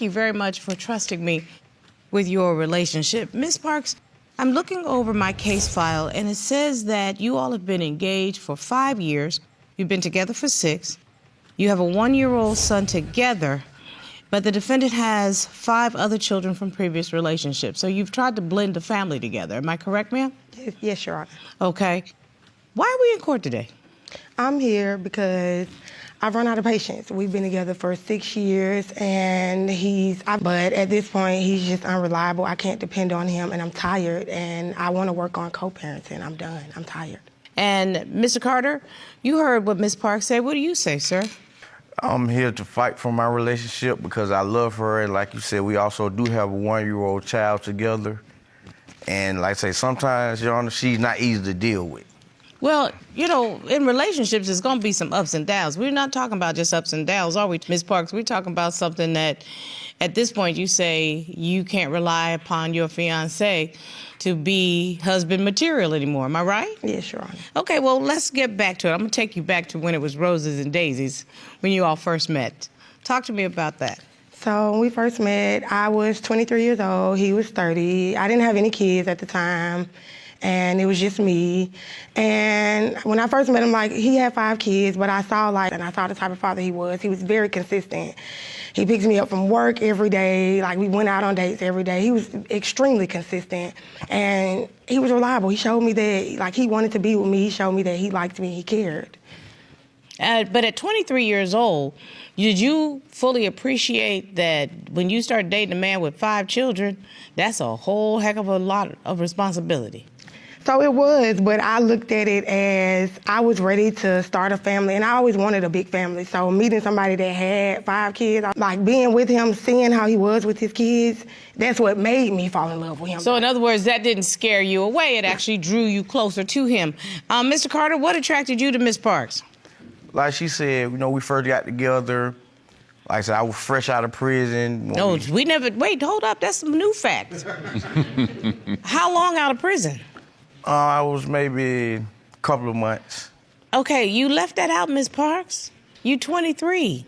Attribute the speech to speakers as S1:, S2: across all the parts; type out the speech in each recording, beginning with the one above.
S1: you very much for trusting me with your relationship. Ms. Parks, I'm looking over my case file, and it says that you all have been engaged for 5 years. You've been together for 6. You have a 1-year-old son together, but the defendant has 5 other children from previous relationships. So you've tried to blend the family together. Am I correct, ma'am?
S2: Yes, Your Honor. Okay.
S1: Why are we in court today?
S2: I'm here because I've run out of patience. We've been together for 6 years, and but at this point, he's just unreliable. I can't depend on him, and I'm tired, and I want to work on co-parenting. I'm done. I'm tired.
S1: And Mr. Carter, you heard what Ms. Parks said. What do you say, sir?
S3: I'm here to fight for my relationship because I love her, and like you said, we also do have a 1-year-old child together. And like I say, sometimes, Your Honor, she's not easy to deal with.
S1: Well, you know, in relationships, there's going to be some ups and downs. We're not talking about just ups and downs, are we, Ms. Parks? We're talking about something that, at this point, you say you can't rely upon your fiancé to be husband material anymore. Am I right?
S2: Yes, Your Honor.
S1: Okay, well, let's get back to it. I'm going to take you back to when it was roses and daisies, when you all first met. Talk to me about that.
S2: So when we first met, I was 23 years old. He was 30. I didn't have any kids at the time, and it was just me. And when I first met him, like, he had 5 kids, but I saw the type of father he was. He was very consistent. He picks me up from work every day. Like, we went out on dates every day. He was extremely consistent, and he was reliable. He showed me that, like, he wanted to be with me. He showed me that he liked me, he cared.
S1: But at 23 years old, did you fully appreciate that when you start dating a man with 5 children, that's a whole heck of a lot of responsibility?
S2: So it was, but I looked at it as I was ready to start a family, and I always wanted a big family. So meeting somebody that had 5 kids, like being with him, seeing how he was with his kids, that's what made me fall in love with him.
S1: So in other words, that didn't scare you away. It actually drew you closer to him. Mr. Carter, what attracted you to Ms. Parks?
S3: Like she said, you know, we first got together. Like I said, I was fresh out of prison.
S1: No, wait, hold up, that's some new facts. How long out of prison?
S3: I was maybe a couple of months.
S1: Okay, you left that out, Ms. Parks. You 23.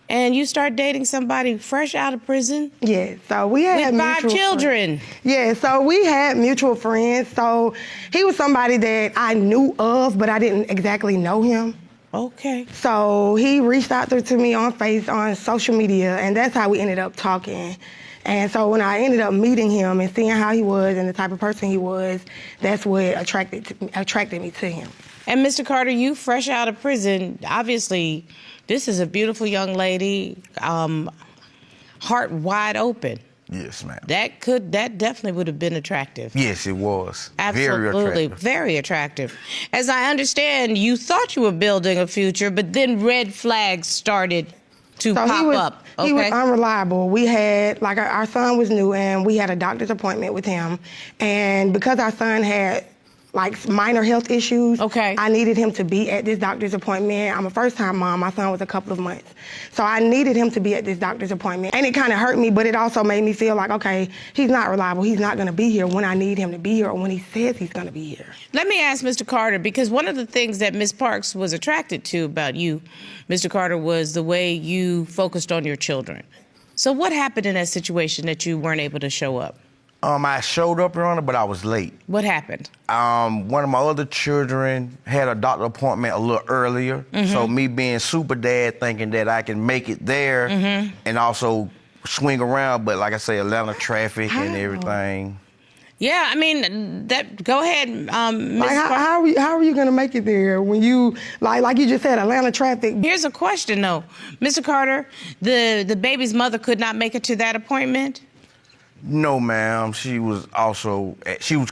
S1: And you start dating somebody fresh out of prison?
S2: Yeah, so we had
S1: with 5 children.
S2: Yeah, so we had mutual friends. So he was somebody that I knew of, but I didn't exactly know him.
S1: Okay.
S2: So he reached out to me on social media, and that's how we ended up talking. And so when I ended up meeting him and seeing how he was and the type of person he was, that's what attracted me to him.
S1: And Mr. Carter, you fresh out of prison, obviously, this is a beautiful young lady, heart wide open.
S3: Yes, ma'am.
S1: That definitely would have been attractive.
S3: Yes, it was.
S1: Absolutely, very attractive. As I understand, you thought you were building a future, but then red flags started to pop up. Okay.
S2: He was unreliable. We had, like, our son was new, and we had a doctor's appointment with him. And because our son had, like, minor health issues, I needed him to be at this doctor's appointment. I'm a first-time mom. My son was a couple of months. So I needed him to be at this doctor's appointment. And it kind of hurt me, but it also made me feel like, okay, he's not reliable. He's not going to be here when I need him to be here or when he says he's going to be here.
S1: Let me ask Mr. Carter, because one of the things that Ms. Parks was attracted to about you, Mr. Carter, was the way you focused on your children. So what happened in that situation that you weren't able to show up?
S3: I showed up, Your Honor, but I was late.
S1: What happened?
S3: One of my other children had a doctor appointment a little earlier. So me being super dad, thinking that I can make it there and also swing around, but like I say, Atlanta traffic and everything.
S1: Yeah, I mean, go ahead, Ms.
S2: How are you gonna make it there when you, like you just said, Atlanta traffic?
S1: Here's a question though. Mr. Carter, the baby's mother could not make it to that appointment?
S3: No, ma'am. She was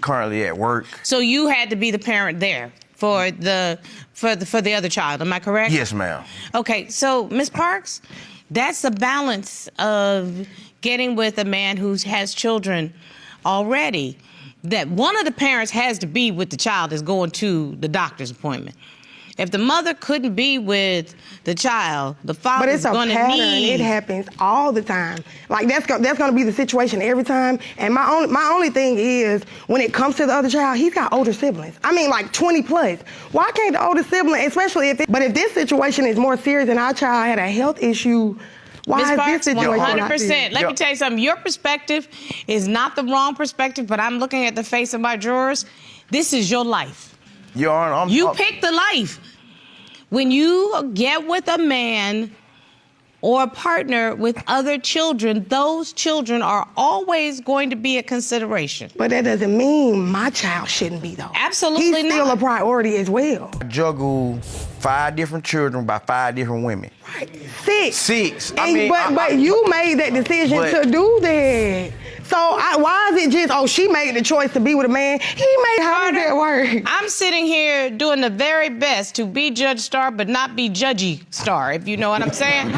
S3: currently at work.
S1: So you had to be the parent there for the other child, am I correct?
S3: Yes, ma'am.
S1: Okay, so Ms. Parks, that's the balance of getting with a man who has children already. That one of the parents has to be with the child that's going to the doctor's appointment. If the mother couldn't be with the child, the father's going to need...
S2: But it's a pattern. It happens all the time. Like, that's going to be the situation every time. And my only thing is, when it comes to the other child, he's got older siblings. I mean, like 20 plus. Why can't the older sibling, especially but if this situation is more serious and our child had a health issue Why
S1: Ms.
S2: is
S1: Parks,
S2: this situation like
S1: 100%.
S2: this?
S1: Let me tell you something. Your perspective is not the wrong perspective, but I'm looking at the face of my drawers. This is your life.
S3: Your Honor,
S1: You pick the life. When you get with a man or a partner with other children, those children are always going to be a consideration.
S2: But that doesn't mean my child shouldn't be, though.
S1: Absolutely
S2: He's still
S1: not.
S2: a priority as well.
S3: I juggle 5 different children by 5 different women.
S2: Right. 6.
S3: 6.
S2: But you made that decision to do that. So why is it just, oh, she made the choice to be with a man? He made, how does that work?
S1: I'm sitting here doing the very best to be Judge Star, but not be Judgy Star, if you know what I'm saying.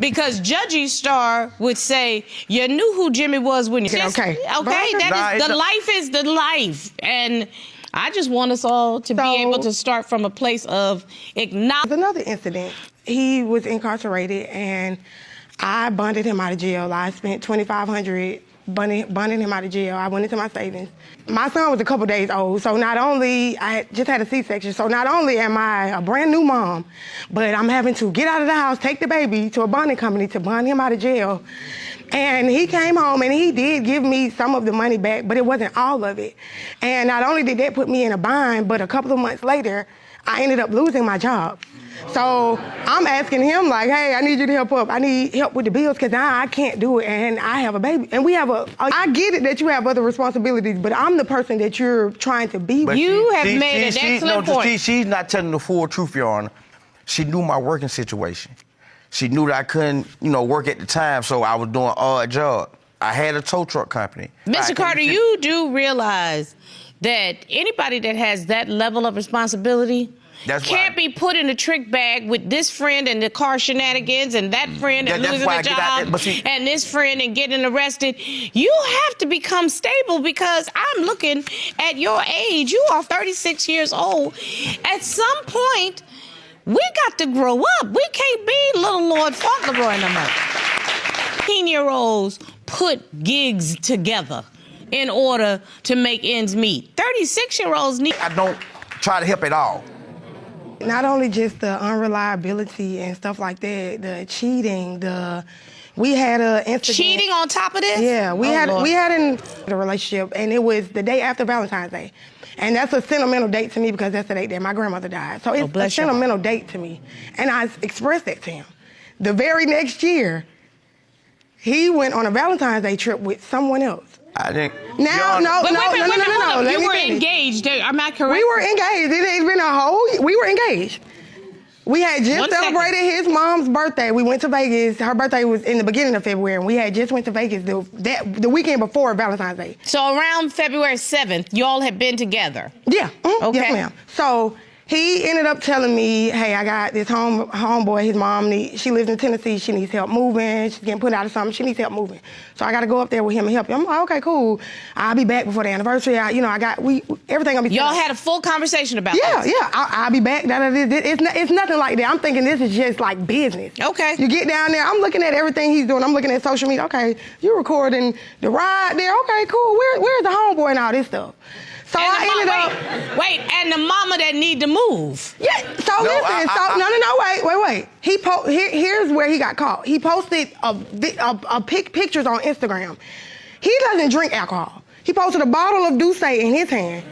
S1: Because Judgy Star would say, you knew who Jimmy was when you...
S2: Okay.
S1: The life is the life. And I just want us all to be able to start from a place of acknowledging.
S2: Another incident, he was incarcerated and I bonded him out of jail. I spent $2,500 bonding him out of jail. I went into my savings. My son was a couple days old, so not only, I just had a C-section, so not only am I a brand new mom, but I'm having to get out of the house, take the baby to a bonding company to bond him out of jail. And he came home and he did give me some of the money back, but it wasn't all of it. And not only did that put me in a bind, but a couple of months later, I ended up losing my job. So I'm asking him like, hey, I need you to help up. I need help with the bills because I can't do it and I have a baby. And we have I get it that you have other responsibilities, but I'm the person that you're trying to be with.
S1: You have made an excellent point.
S3: She's not telling the full truth, Your Honor. She knew my working situation. She knew that I couldn't, work at the time, so I was doing an odd job. I had a tow truck company.
S1: Mr. Carter, you do realize that anybody that has that level of responsibility can't be put in a trick bag with this friend and the car shenanigans and that friend and losing a job and this friend and getting arrested. You have to become stable because I'm looking at your age. You are 36 years old. At some point, we got to grow up. We can't be little Lord Fauntleroy no more. 18-year-olds put gigs together in order to make ends meet. 36-year-olds need...
S3: I don't try to help at all.
S2: Not only just the unreliability and stuff like that, the cheating, we had an incident.
S1: Cheating on top of this?
S2: Yeah, we had a relationship, and it was the day after Valentine's Day. And that's a sentimental date to me because that's the date that my grandmother died. So it's a sentimental date to me. And I expressed that to him. The very next year, he went on a Valentine's Day trip with someone else.
S3: I didn't.
S2: No.
S1: You were engaged. Am I correct?
S2: We were engaged. It had been we were engaged. We had just celebrated his mom's birthday. We went to Vegas. Her birthday was in the beginning of February, and we had just went to Vegas the weekend before Valentine's Day.
S1: So around February 7th, y'all had been together?
S2: Yeah.
S1: Okay.
S2: Yes, ma'am. So he ended up telling me, hey, I got this homeboy, his mom, she lives in Tennessee. She needs help moving. She's getting put out of something. She needs help moving. So I got to go up there with him and help him. I'm like, okay, cool. I'll be back before the anniversary. Everything gonna be...
S1: Y'all had a full conversation about this?
S2: Yeah. I'll be back. It's nothing like that. I'm thinking this is just like business.
S1: Okay.
S2: You get down there. I'm looking at everything he's doing. I'm looking at social media. Okay, you're recording the ride there. Okay, cool. Where's the homeboy and all this stuff? So I ended up...
S1: Wait, and the mama that need to move.
S2: Yeah, so wait. Here's where he got caught. He posted pictures on Instagram. He doesn't drink alcohol. He posted a bottle of Douce in his hand.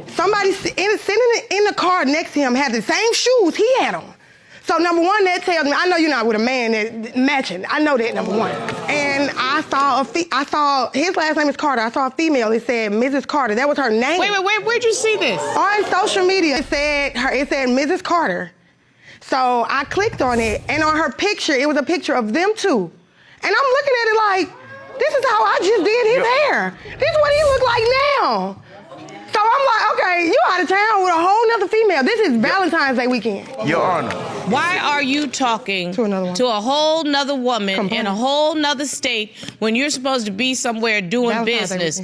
S2: Somebody sitting in the car next to him had the same shoes he had on. So number one, that tells me, I know you're not with a man that matching. I know that, number one. And I saw his last name is Carter. I saw a female. It said Mrs. Carter. That was her name.
S1: Wait, where'd you see this?
S2: On social media, it said Mrs. Carter. So I clicked on it, and on her picture, it was a picture of them two. And I'm looking at it like, this is how I just did his hair. This is what he look like now. So I'm like, okay, you out of town with a whole nother female. This is Valentine's Day weekend.
S3: Your Honor.
S1: Why are you talking to a whole nother woman in a whole nother state when you're supposed to be somewhere doing business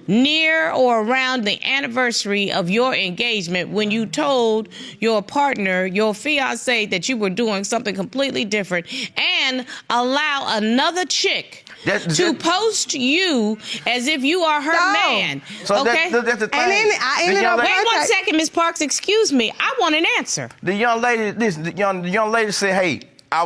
S1: near or around the anniversary of your engagement when you told your partner, your fiance, that you were doing something completely different and allow another chick to post you as if you are her man.
S3: So
S1: okay?
S3: That's the thing.
S2: And then I ended up...
S1: Wait 1 second, Ms. Parks. Excuse me. I want an answer.
S3: The young lady, the young lady said, hey, I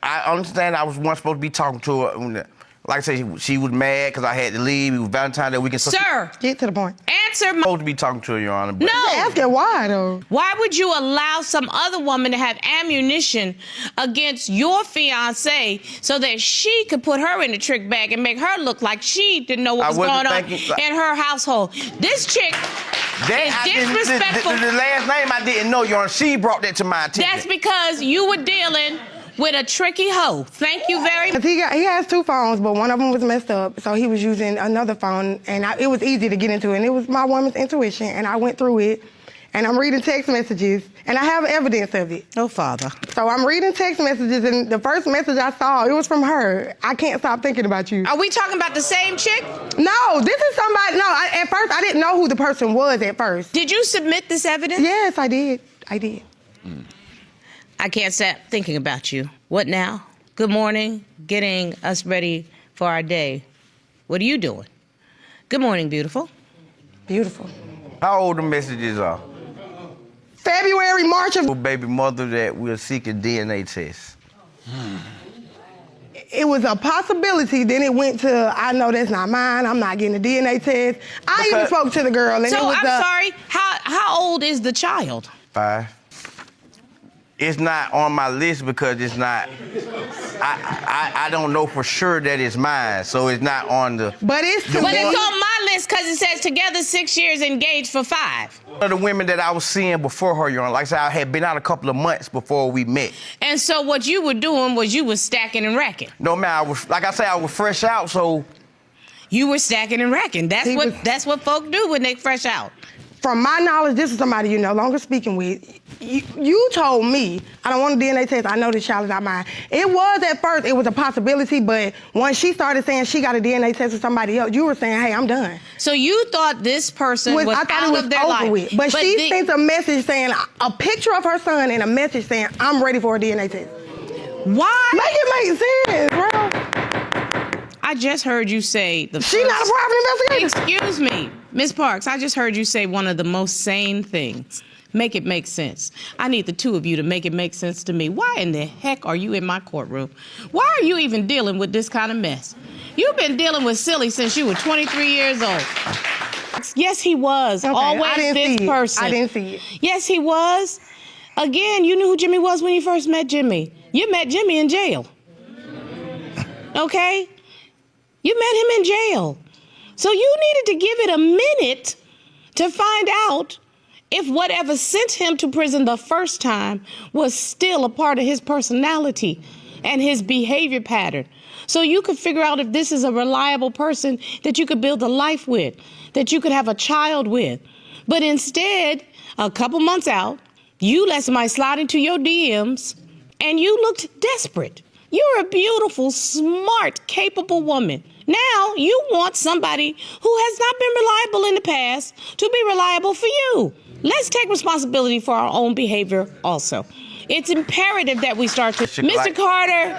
S3: I understand I was once supposed to be talking to her. Like I said, she was mad because I had to leave. It was Valentine's Day weekend.
S1: Sir.
S2: Get to the point.
S1: Answer my...
S3: Supposed to be talking to her, Your Honor. But
S1: No.
S2: Ask her why, though.
S1: Why would you allow some other woman to have ammunition against your fiance so that she could put her in the trick bag and make her look like she didn't know what was going on in her household? This chick is disrespectful.
S3: The last name I didn't know, Your Honor. She brought that to my attention.
S1: That's because you were dealing with a tricky hoe. Thank you very much.
S2: He has 2 phones, but one of them was messed up, so he was using another phone, and it was easy to get into it, and it was my woman's intuition, and I went through it, and I'm reading text messages, and I have evidence of it.
S1: Oh, Father.
S2: So I'm reading text messages, and the first message I saw, it was from her. I can't stop thinking about you.
S1: Are we talking about the same chick?
S2: No, this is somebody, at first, I didn't know who the person was at first.
S1: Did you submit this evidence?
S2: Yes, I did.
S1: I can't stop thinking about you. What now? Good morning. Getting us ready for our day. What are you doing? Good morning, beautiful.
S2: Beautiful.
S3: How old the messages are?
S2: February, March of...
S3: Baby mother that we're seeking DNA test.
S2: It was a possibility, then it went to, I know that's not mine, I'm not getting a DNA test. I even spoke to the girl, and
S1: so
S2: it was
S1: I'm sorry, how old is the child?
S3: 5. It's not on my list because it's not, I don't know for sure that it's mine, so it's not on the...
S2: But it's
S1: on my list because it says together 6 years, engaged for 5.
S3: One of the women that I was seeing before her, Your Honor, like I said, I had been out a couple of months before we met.
S1: And so what you were doing was you were stacking and racking.
S3: No, man, I was fresh out, so...
S1: You were stacking and racking. That's what folk do when they fresh out.
S2: From my knowledge, this is somebody you're no longer speaking with. You told me, I don't want a DNA test, I know this child is not mine. It was at first, it was a possibility, but once she started saying she got a DNA test with somebody else, you were saying, hey, I'm done.
S1: So you thought this person was out of their life.
S2: With. But she sent a message saying, a picture of her son and a message saying, I'm ready for a DNA test.
S1: Why?
S2: Make it make sense, bro.
S1: I just heard you say
S2: She's not a private investigator.
S1: Excuse me, Ms. Parks, I just heard you say one of the most sane things. Make it make sense. I need the 2 of you to make it make sense to me. Why in the heck are you in my courtroom? Why are you even dealing with this kind of mess? You've been dealing with silly since you were 23 years old. Yes, he was.
S2: Okay,
S1: always this person.
S2: I didn't see it.
S1: Yes, he was. Again, you knew who Jimmy was when you first met Jimmy. You met Jimmy in jail. Okay? You met him in jail. So you needed to give it a minute to find out if whatever sent him to prison the first time was still a part of his personality and his behavior pattern. So you could figure out if this is a reliable person that you could build a life with, that you could have a child with. But instead, a couple months out, you let somebody slide into your DMs and you looked desperate. You're a beautiful, smart, capable woman. Now you want somebody who has not been reliable in the past to be reliable for you. Let's take responsibility for our own behavior also. It's imperative that we start to... Mr. Carter,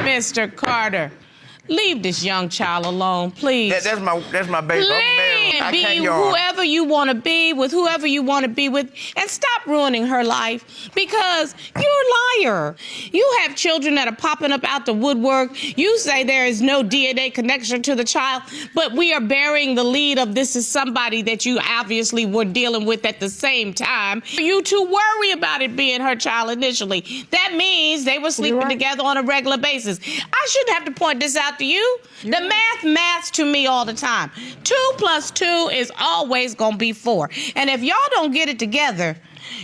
S1: Mr. Carter, leave this young child alone, please.
S3: That's my baby.
S1: Be whoever you want to be with, whoever you want to be with, and stop ruining her life because you're a liar. You have children that are popping up out the woodwork. You say there is no DNA connection to the child, but we are bearing the lead of this is somebody that you obviously were dealing with at the same time. You two worry about it being her child initially. That means they were sleeping together on a regular basis. I shouldn't have to point this out to you. The maths to me all the time. 2 + 2 is always going to be 4. And if y'all don't get it together,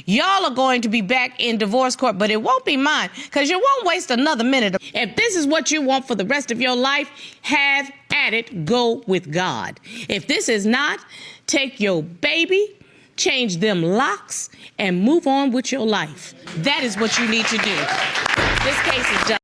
S1: y'all are going to be back in divorce court, but it won't be mine because you won't waste another minute. If this is what you want for the rest of your life, have at it. Go with God. If this is not, take your baby, change them locks, and move on with your life. That is what you need to do. This case is done.